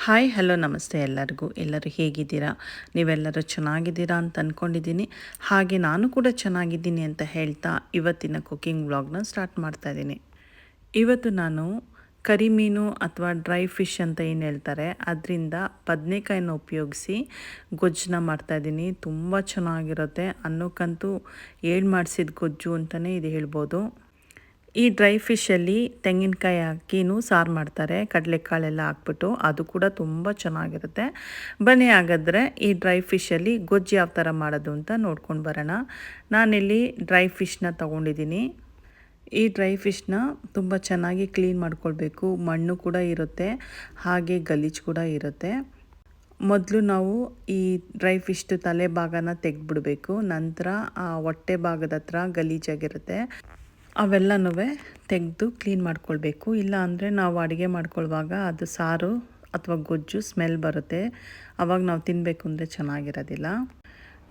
Hi hello ನಮಸ್ತೆ ಎಲ್ಲರೂ ಹೇಗಿದ್ದೀರಾ? ನೀವೆಲ್ಲರೂ ಚೆನ್ನಾಗಿದ್ದೀರಾ ಅಂತ ಅಂದ್ಕೊಂಡಿದ್ದೀನಿ. ಹಾಗೆ ನಾನು ಕೂಡ ಚೆನ್ನಾಗಿದ್ದೀನಿ ಅಂತ ಹೇಳ್ತಾ ಇವತ್ತಿನ ಕುಕ್ಕಿಂಗ್ ವ್ಲಾಗ್ನ ಸ್ಟಾರ್ಟ್ ಮಾಡ್ತಾ ಇದ್ದೀನಿ. ಇವತ್ತು ನಾನು ಕರಿಮೀನು ಅಥವಾ ಡ್ರೈ ಫಿಶ್ ಅಂತ ಏನು ಹೇಳ್ತಾರೆ ಅದರಿಂದ ಬದನೆಕಾಯಿನ ಉಪಯೋಗಿಸಿ ಗೊಜ್ಜನ್ನ ಮಾಡ್ತಾಯಿದ್ದೀನಿ. ತುಂಬ ಚೆನ್ನಾಗಿರುತ್ತೆ, ಅನ್ನಕ್ಕಂತೂ ಏಳು ಮಾಡಿಸಿದ ಗೊಜ್ಜು ಅಂತಲೇ ಇದು ಹೇಳ್ಬೋದು. ಈ ಡ್ರೈ ಫಿಶಲ್ಲಿ ತೆಂಗಿನಕಾಯಿ ಹಾಕಿನೂ ಸಾರು ಮಾಡ್ತಾರೆ, ಕಡಲೆಕಾಳೆಲ್ಲ ಹಾಕ್ಬಿಟ್ಟು, ಅದು ಕೂಡ ತುಂಬ ಚೆನ್ನಾಗಿರುತ್ತೆ. ಬನ್ನಿ ಹಾಗಾದರೆ ಈ ಡ್ರೈ ಫಿಶಲ್ಲಿ ಗೊಜ್ಜು ಯಾವ ಥರ ಮಾಡೋದು ಅಂತ ನೋಡ್ಕೊಂಡು ಬರೋಣ. ನಾನಿಲ್ಲಿ ಡ್ರೈ ಫಿಶ್ನ ತೊಗೊಂಡಿದ್ದೀನಿ. ಈ ಡ್ರೈ ಫಿಶ್ನ ತುಂಬ ಚೆನ್ನಾಗಿ ಕ್ಲೀನ್ ಮಾಡ್ಕೊಳ್ಬೇಕು. ಮಣ್ಣು ಕೂಡ ಇರುತ್ತೆ, ಹಾಗೆ ಗಲೀಜು ಕೂಡ ಇರುತ್ತೆ. ಮೊದಲು ನಾವು ಈ ಡ್ರೈ ಫಿಶ್ದು ತಲೆ ಭಾಗನ ತೆಗೆದ್ಬಿಡ್ಬೇಕು. ನಂತರ ಆ ಹೊಟ್ಟೆ ಭಾಗದ ಹತ್ರ ಗಲೀಜಾಗಿರುತ್ತೆ, ಅವೆಲ್ಲನೂ ತೆಗೆದು ಕ್ಲೀನ್ ಮಾಡ್ಕೊಳ್ಬೇಕು. ಇಲ್ಲ ಅಂದರೆ ನಾವು ಅಡುಗೆ ಮಾಡ್ಕೊಳ್ಳುವಾಗ ಅದು ಸಾರು ಅಥವಾ ಗೊಜ್ಜು ಸ್ಮೆಲ್ ಬರುತ್ತೆ, ಆವಾಗ ನಾವು ತಿನ್ನಬೇಕು ಅಂದರೆ ಚೆನ್ನಾಗಿರೋದಿಲ್ಲ.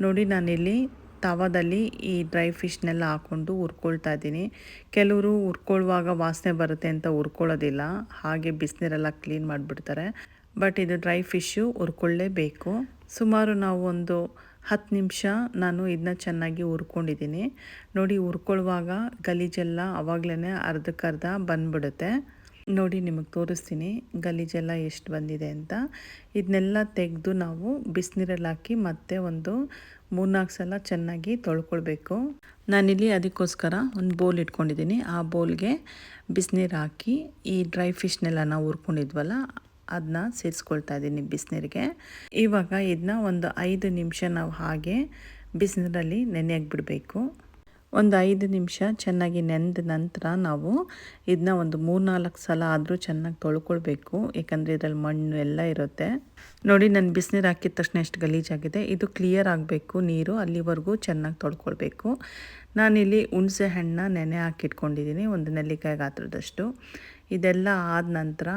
ನೋಡಿ, ನಾನಿಲ್ಲಿ ತವಾದಲ್ಲಿ ಈ ಡ್ರೈ ಫಿಶ್ನೆಲ್ಲ ಹಾಕ್ಕೊಂಡು ಹುರ್ಕೊಳ್ತಾ ಇದ್ದೀನಿ. ಕೆಲವರು ಹುರ್ಕೊಳ್ಳುವಾಗ ವಾಸನೆ ಬರುತ್ತೆ ಅಂತ ಹುರ್ಕೊಳ್ಳೋದಿಲ್ಲ, ಹಾಗೆ ಬಿಸಿನೀರೆಲ್ಲ ಕ್ಲೀನ್ ಮಾಡಿಬಿಡ್ತಾರೆ. ಬಟ್ ಇದು ಡ್ರೈ ಫಿಶ್ಶು ಹುರ್ಕೊಳ್ಳೇಬೇಕು. ಸುಮಾರು ನಾವು ಒಂದು 10 ನಿಮಿಷ ನಾನು ಇದನ್ನ ಚೆನ್ನಾಗಿ ಹುರ್ಕೊಂಡಿದ್ದೀನಿ. ನೋಡಿ, ಹುರ್ಕೊಳ್ಳುವಾಗ ಗಲೀಜೆಲ್ಲ ಆವಾಗಲೇ ಅರ್ಧಕ್ಕರ್ಧ ಬಂದ್ಬಿಡುತ್ತೆ. ನೋಡಿ, ನಿಮಗೆ ತೋರಿಸ್ತೀನಿ ಗಲೀಜೆಲ್ಲ ಎಷ್ಟು ಬಂದಿದೆ ಅಂತ. ಇದನ್ನೆಲ್ಲ ತೆಗೆದು ನಾವು ಬಿಸಿನೀರಲ್ಲಿ ಹಾಕಿ ಮತ್ತೆ ಒಂದು 3-4 ಸಲ ಚೆನ್ನಾಗಿ ತೊಳ್ಕೊಳ್ಬೇಕು. ನಾನಿಲ್ಲಿ ಅದಕ್ಕೋಸ್ಕರ ಒಂದು ಬೌಲ್ ಇಟ್ಕೊಂಡಿದ್ದೀನಿ. ಆ ಬೌಲ್ಗೆ ಬಿಸಿನೀರು ಹಾಕಿ ಈ ಡ್ರೈ ಫಿಶ್ನೆಲ್ಲ ನಾವು ಹುರ್ಕೊಂಡಿದ್ವಲ್ಲ ಅದನ್ನ ಸೇರಿಸ್ಕೊಳ್ತಾ ಇದ್ದೀನಿ ಬಿಸಿನೀರಿಗೆ. ಇವಾಗ ಇದನ್ನ ಒಂದು 5 ನಿಮಿಷ ನಾವು ಹಾಗೆ ಬಿಸಿನೀರಲ್ಲಿ ನೆನೆಯಾಗಿ ಬಿಡಬೇಕು. ಒಂದು 5 ನಿಮಿಷ ಚೆನ್ನಾಗಿ ನೆನೆದ ನಂತರ ನಾವು ಇದನ್ನ ಒಂದು 3-4 ಸಲ ಆದರೂ ಚೆನ್ನಾಗಿ ತೊಳ್ಕೊಳ್ಬೇಕು, ಏಕೆಂದರೆ ಇದರಲ್ಲಿ ಮಣ್ಣು ಎಲ್ಲ ಇರುತ್ತೆ. ನೋಡಿ, ನಾನು ಬಿಸಿನೀರು ಹಾಕಿದ ತಕ್ಷಣ ಎಷ್ಟು ಗಲೀಜಾಗಿದೆ. ಇದು ಕ್ಲಿಯರ್ ಆಗಬೇಕು ನೀರು, ಅಲ್ಲಿವರೆಗೂ ಚೆನ್ನಾಗಿ ತೊಳ್ಕೊಳ್ಬೇಕು. ನಾನಿಲ್ಲಿ ಹುಣಸೆ ಹಣ್ಣನ್ನ ನೆನೆ ಹಾಕಿಟ್ಕೊಂಡಿದ್ದೀನಿ, ಒಂದು ನೆಲ್ಲಿಕಾಯಿ ಗಾತ್ರದಷ್ಟು. ಇದೆಲ್ಲ ಆದ ನಂತರ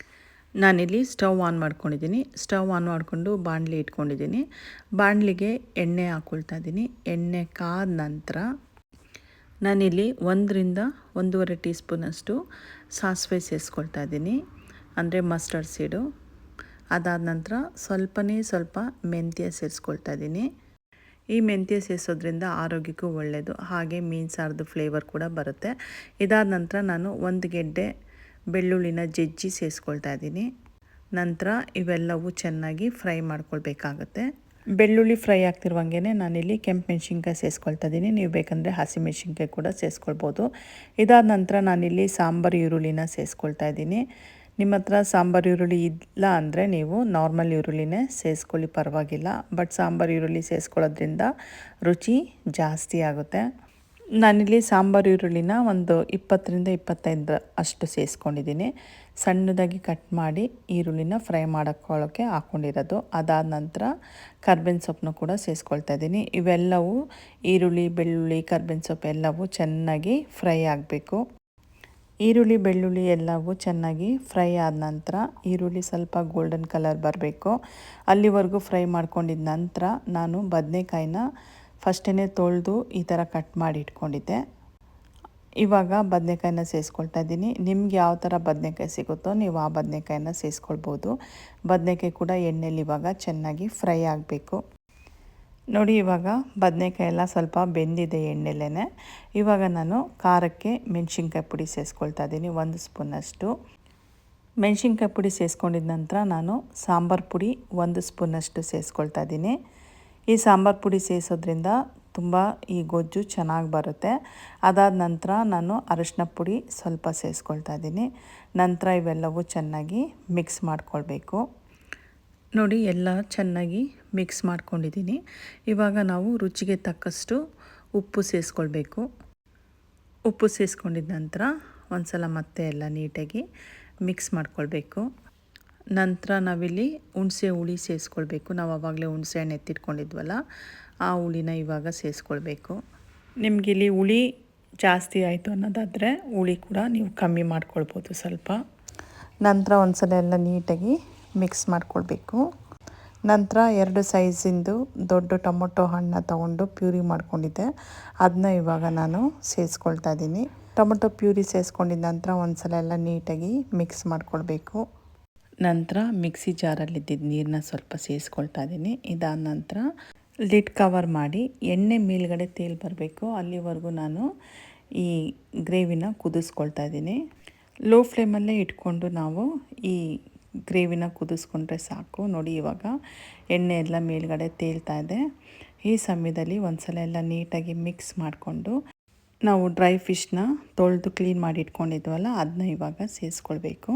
ನಾನಿಲ್ಲಿ ಸ್ಟವ್ ಆನ್ ಮಾಡ್ಕೊಂಡಿದ್ದೀನಿ. ಸ್ಟವ್ ಆನ್ ಮಾಡಿಕೊಂಡು ಬಾಣಲಿ ಇಟ್ಕೊಂಡಿದ್ದೀನಿ. ಬಾಣಲಿಗೆ ಎಣ್ಣೆ ಹಾಕ್ಕೊಳ್ತಾ ಇದ್ದೀನಿ. ಎಣ್ಣೆ ಕಾದ ನಂತರ ನಾನಿಲ್ಲಿ 1-1.5 ಟೀ ಸ್ಪೂನಷ್ಟು ಸಾಸಿವೆ ಸೇರಿಸ್ಕೊಳ್ತಾ ಇದ್ದೀನಿ, ಅಂದರೆ ಮಸ್ಟರ್ಡ್ ಸೀಡು. ಅದಾದ ನಂತರ ಸ್ವಲ್ಪ ಮೆಂತ್ಯ ಸೇರಿಸ್ಕೊಳ್ತಾ ಇದ್ದೀನಿ. ಈ ಮೆಂತ್ಯ ಸೇರಿಸೋದ್ರಿಂದ ಆರೋಗ್ಯಕ್ಕೂ ಒಳ್ಳೆಯದು, ಹಾಗೆ ಮೀನು ಸಾರದು ಫ್ಲೇವರ್ ಕೂಡ ಬರುತ್ತೆ. ಇದಾದ ನಂತರ ನಾನು 1 ಗೆಡ್ಡೆ ಬೆಳ್ಳುಳ್ಳಿನ ಜಜ್ಜಿ ಸೇರಿಸ್ಕೊಳ್ತಾ ಇದ್ದೀನಿ. ನಂತರ ಇವೆಲ್ಲವೂ ಚೆನ್ನಾಗಿ ಫ್ರೈ ಮಾಡ್ಕೊಳ್ಬೇಕಾಗತ್ತೆ. ಬೆಳ್ಳುಳ್ಳಿ ಫ್ರೈ ಆಗ್ತಿರುವಂಗೆ ನಾನಿಲ್ಲಿ ಕೆಂಪು ಮೆಣಸಿನ್ಕಾಯಿ ಸೇರಿಸ್ಕೊಳ್ತಾ ಇದ್ದೀನಿ. ನೀವು ಬೇಕಂದರೆ ಹಸಿಮೆಣಸಿನ್ಕಾಯಿ ಕೂಡ ಸೇರಿಸ್ಕೊಳ್ಬೋದು. ಇದಾದ ನಂತರ ನಾನಿಲ್ಲಿ ಸಾಂಬಾರು ಈರುಳ್ಳಿನ ಸೇರಿಸ್ಕೊಳ್ತಾ ಇದ್ದೀನಿ. ನಿಮ್ಮ ಹತ್ರ ಸಾಂಬಾರು ಈರುಳ್ಳಿ ಇಲ್ಲ ಅಂದರೆ ನೀವು ನಾರ್ಮಲ್ ಈರುಳ್ಳಿನೇ ಸೇರಿಸ್ಕೊಳ್ಳಿ, ಪರವಾಗಿಲ್ಲ. ಬಟ್ ಸಾಂಬಾರು ಈರುಳ್ಳಿ ಸೇರಿಸ್ಕೊಳ್ಳೋದ್ರಿಂದ ರುಚಿ ಜಾಸ್ತಿ ಆಗುತ್ತೆ. ನಾನಿಲ್ಲಿ ಸಾಂಬಾರು ಈರುಳ್ಳಿನ ಒಂದು 20-25 ಅಷ್ಟು ಸೇರಿಸ್ಕೊಂಡಿದ್ದೀನಿ. ಸಣ್ಣದಾಗಿ ಕಟ್ ಮಾಡಿ ಈರುಳ್ಳಿನ ಫ್ರೈ ಮಾಡ್ಕೊಳ್ಳೋಕ್ಕೆ ಹಾಕ್ಕೊಂಡಿರೋದು. ಅದಾದ ನಂತರ ಕರ್ಬೇವಿನ ಸೊಪ್ಪನ್ನು ಕೂಡ ಸೇರಿಸ್ಕೊಳ್ತಾ ಇದ್ದೀನಿ. ಇವೆಲ್ಲವೂ ಈರುಳ್ಳಿ, ಬೆಳ್ಳುಳ್ಳಿ, ಕರ್ಬೇವಿನ ಸೊಪ್ಪು ಎಲ್ಲವೂ ಚೆನ್ನಾಗಿ ಫ್ರೈ ಆಗಬೇಕು. ಈರುಳ್ಳಿ, ಬೆಳ್ಳುಳ್ಳಿ ಎಲ್ಲವೂ ಚೆನ್ನಾಗಿ ಫ್ರೈ ಆದ ನಂತರ ಈರುಳ್ಳಿ ಸ್ವಲ್ಪ ಗೋಲ್ಡನ್ ಕಲರ್ ಬರಬೇಕು, ಅಲ್ಲಿವರೆಗೂ ಫ್ರೈ ಮಾಡ್ಕೊಂಡಿದ್ದ ನಂತರ ನಾನು ಬದನೆಕಾಯಿನ ಫಸ್ಟೇ ತೊಳೆದು ಈ ಥರ ಕಟ್ ಮಾಡಿ ಇಟ್ಕೊಂಡಿದ್ದೆ. ಇವಾಗ ಬದನೆಕಾಯಿನ ಸೇರಿಸ್ಕೊಳ್ತಾ ಇದ್ದೀನಿ. ನಿಮ್ಗೆ ಯಾವ ಥರ ಬದನೆಕಾಯಿ ಸಿಗುತ್ತೋ ನೀವು ಆ ಬದನೆಕಾಯಿನ ಸೇರಿಸ್ಕೊಳ್ಬೋದು. ಬದನೆಕಾಯಿ ಕೂಡ ಎಣ್ಣೆಲಿ ಇವಾಗ ಚೆನ್ನಾಗಿ ಫ್ರೈ ಆಗಬೇಕು. ನೋಡಿ, ಇವಾಗ ಬದನೆಕಾಯಿ ಎಲ್ಲ ಸ್ವಲ್ಪ ಬೆಂದಿದೆ ಎಣ್ಣೆಲೇ. ಇವಾಗ ನಾನು ಖಾರಕ್ಕೆ ಮೆಣಸಿನ್ಕಾಯಿ ಪುಡಿ ಸೇರಿಸ್ಕೊಳ್ತಾ ಇದ್ದೀನಿ, 1 ಸ್ಪೂನಷ್ಟು. ಮೆಣಸಿನ್ಕಾಯಿ ಪುಡಿ ಸೇರಿಸ್ಕೊಂಡಿದ ನಂತರ ನಾನು ಸಾಂಬಾರು ಪುಡಿ 1 ಸ್ಪೂನಷ್ಟು ಸೇರಿಸ್ಕೊಳ್ತಾ ಇದ್ದೀನಿ. ಈ ಸಾಂಬಾರು ಪುಡಿ ಸೇರಿಸೋದ್ರಿಂದ ತುಂಬ ಈ ಗೊಜ್ಜು ಚೆನ್ನಾಗಿ ಬರುತ್ತೆ. ಅದಾದ ನಂತರ ನಾನು ಅರಿಶಿನ ಪುಡಿ ಸ್ವಲ್ಪ ಸೇರಿಸ್ಕೊಳ್ತಾ ಇದ್ದೀನಿ. ನಂತರ ಇವೆಲ್ಲವೂ ಚೆನ್ನಾಗಿ ಮಿಕ್ಸ್ ಮಾಡ್ಕೊಳ್ಬೇಕು. ನೋಡಿ, ಎಲ್ಲ ಚೆನ್ನಾಗಿ ಮಿಕ್ಸ್ ಮಾಡ್ಕೊಂಡಿದ್ದೀನಿ. ಇವಾಗ ನಾವು ರುಚಿಗೆ ತಕ್ಕಷ್ಟು ಉಪ್ಪು ಸೇರಿಸ್ಕೊಳ್ಬೇಕು. ಉಪ್ಪು ಸೇರಿಸ್ಕೊಂಡಿದ್ದ ನಂತರ ಒಂದು ಸಲ ಮತ್ತೆ ಎಲ್ಲ ನೀಟಾಗಿ ಮಿಕ್ಸ್ ಮಾಡ್ಕೊಳ್ಬೇಕು. ನಂತರ ನಾವಿಲ್ಲಿ ಹುಣಸೆ ಹುಳಿ ಸೇರಿಸ್ಕೊಳ್ಬೇಕು. ನಾವು ಆವಾಗಲೇ ಹುಣಸೆ ಹಣ್ಣು ಎತ್ತಿಟ್ಕೊಂಡಿದ್ವಲ್ಲ, ಆ ಹುಳಿನ ಇವಾಗ ಸೇರಿಸ್ಕೊಳ್ಬೇಕು. ನಿಮಗಿಲ್ಲಿ ಹುಳಿ ಜಾಸ್ತಿ ಆಯಿತು ಅನ್ನೋದಾದರೆ ಹುಳಿ ಕೂಡ ನೀವು ಕಮ್ಮಿ ಮಾಡ್ಕೊಳ್ಬೋದು ಸ್ವಲ್ಪ. ನಂತರ ಒಂದು ಸಲ ಎಲ್ಲ ನೀಟಾಗಿ ಮಿಕ್ಸ್ ಮಾಡ್ಕೊಳ್ಬೇಕು. ನಂತರ 2 ಸೈಜಿಂದು ದೊಡ್ಡ ಟೊಮೊಟೊ ಹಣ್ಣನ್ನ ತೊಗೊಂಡು ಪ್ಯೂರಿ ಮಾಡ್ಕೊಂಡಿದ್ದೆ, ಅದನ್ನ ಇವಾಗ ನಾನು ಸೇರಿಸ್ಕೊಳ್ತಾ ಇದ್ದೀನಿ. ಟೊಮೊಟೊ ಪ್ಯೂರಿ ಸೇರಿಸ್ಕೊಂಡಿದ್ದ ನಂತರ ಒಂದು ಸಲ ಎಲ್ಲ ನೀಟಾಗಿ ಮಿಕ್ಸ್ ಮಾಡ್ಕೊಳ್ಬೇಕು. ನಂತರ ಮಿಕ್ಸಿ ಜಾರಲ್ಲಿದ್ದಿದ್ದ ನೀರನ್ನ ಸ್ವಲ್ಪ ಸೇರಿಸ್ಕೊಳ್ತಾ ಇದ್ದೀನಿ. ಇದಾದ ನಂತರ ಲಿಡ್ ಕವರ್ ಮಾಡಿ ಎಣ್ಣೆ ಮೇಲ್ಗಡೆ ತೇಲ್ ಬರಬೇಕು ಅಲ್ಲಿವರೆಗೂ ನಾನು ಈ ಗ್ರೇವಿನ ಕುದಿಸ್ಕೊಳ್ತಾ ಇದ್ದೀನಿ. ಲೋ ಫ್ಲೇಮಲ್ಲೇ ಇಟ್ಕೊಂಡು ನಾವು ಈ ಗ್ರೇವಿನ ಕುದಿಸ್ಕೊಂಡ್ರೆ ಸಾಕು. ನೋಡಿ ಇವಾಗ ಎಣ್ಣೆ ಎಲ್ಲ ಮೇಲ್ಗಡೆ ತೇಲ್ತಾ ಇದೆ. ಈ ಸಮಯದಲ್ಲಿ ಒಂದ್ಸಲ ಎಲ್ಲ ನೀಟಾಗಿ ಮಿಕ್ಸ್ ಮಾಡಿಕೊಂಡು ನಾವು ಡ್ರೈ ಫಿಶ್ನ ತೊಳೆದು ಕ್ಲೀನ್ ಮಾಡಿ ಇಟ್ಕೊಂಡಿದ್ವಲ್ಲ ಅದನ್ನ ಇವಾಗ ಸೇರಿಸ್ಕೊಳ್ಬೇಕು.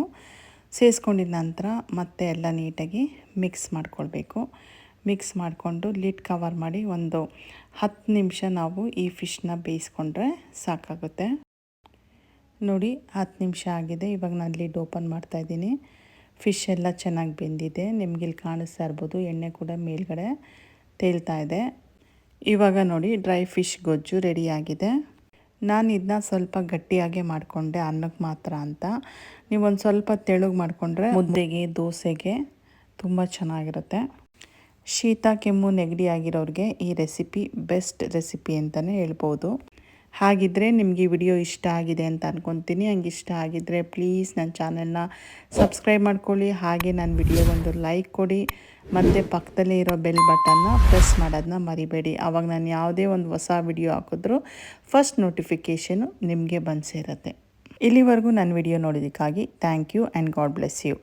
ಸೇರಿಸ್ಕೊಂಡಿದ ನಂತರ ಮತ್ತೆ ಎಲ್ಲ ನೀಟಾಗಿ ಮಿಕ್ಸ್ ಮಾಡ್ಕೊಳ್ಬೇಕು. ಮಿಕ್ಸ್ ಮಾಡಿಕೊಂಡು ಲಿಡ್ ಕವರ್ ಮಾಡಿ ಒಂದು 10 ನಿಮಿಷ ನಾವು ಈ ಫಿಶ್ನ ಬೇಯಿಸ್ಕೊಂಡ್ರೆ ಸಾಕಾಗುತ್ತೆ. ನೋಡಿ 10 ನಿಮಿಷ ಆಗಿದೆ. ಇವಾಗ ನಾನು ಲಿಡ್ ಓಪನ್ ಮಾಡ್ತಾಯಿದ್ದೀನಿ. ಫಿಶ್ ಎಲ್ಲ ಚೆನ್ನಾಗಿ ಬೆಂದಿದೆ. ನಿಮಗಿಲ್ಲಿ ಕಾಣಿಸ್ತಾ ಇರ್ಬೋದು ಎಣ್ಣೆ ಕೂಡ ಮೇಲ್ಗಡೆ ತೇಲ್ತಾ ಇದೆ. ಇವಾಗ ನೋಡಿ ಡ್ರೈ ಫಿಶ್ ಗೊಜ್ಜು ರೆಡಿಯಾಗಿದೆ. ನಾನು ಇದನ್ನ ಸ್ವಲ್ಪ ಗಟ್ಟಿಯಾಗೆ ಮಾಡಿಕೊಂಡೆ ಅನ್ನಕ್ಕೆ ಮಾತ್ರ ಅಂತ. ನೀವೊಂದು ಸ್ವಲ್ಪ ತೆಳುಗೆ ಮಾಡಿಕೊಂಡ್ರೆ ಮುದ್ದೆಗೆ ದೋಸೆಗೆ ತುಂಬ ಚೆನ್ನಾಗಿರುತ್ತೆ. ಶೀತ ಕೆಮ್ಮು ನೆಗಡಿ ಆಗಿರೋರಿಗೆ ಈ ರೆಸಿಪಿ ಬೆಸ್ಟ್ ರೆಸಿಪಿ ಅಂತಲೇ ಹೇಳ್ಬೋದು. ಹಾಗಿದ್ದರೆ ನಿಮಗೆ ಈ ವಿಡಿಯೋ ಇಷ್ಟ ಆಗಿದೆ ಅಂತ ಅಂದ್ಕೊತೀನಿ. ಹಂಗೆ ಇಷ್ಟ ಆಗಿದ್ದರೆ ಪ್ಲೀಸ್ ನನ್ನ ಚಾನಲ್ನ ಸಬ್ಸ್ಕ್ರೈಬ್ ಮಾಡ್ಕೊಳ್ಳಿ. ಹಾಗೆ ನನ್ನ ವಿಡಿಯೋಗೊಂದು ಲೈಕ್ ಕೊಡಿ ಮತ್ತು ಪಕ್ಕದಲ್ಲೇ ಇರೋ ಬೆಲ್ ಬಟನ್ನ ಪ್ರೆಸ್ ಮಾಡೋದನ್ನ ಮರಿಬೇಡಿ. ಆವಾಗ ನಾನು ಯಾವುದೇ ಒಂದು ಹೊಸ ವಿಡಿಯೋ ಹಾಕಿದ್ರೂ ಫಸ್ಟ್ ನೋಟಿಫಿಕೇಷನು ನಿಮಗೆ ಬಂದು ಸೇರುತ್ತೆ. ಇಲ್ಲಿವರೆಗೂ ನನ್ನ ವಿಡಿಯೋ ನೋಡೋದಕ್ಕಾಗಿ thank you and God bless you.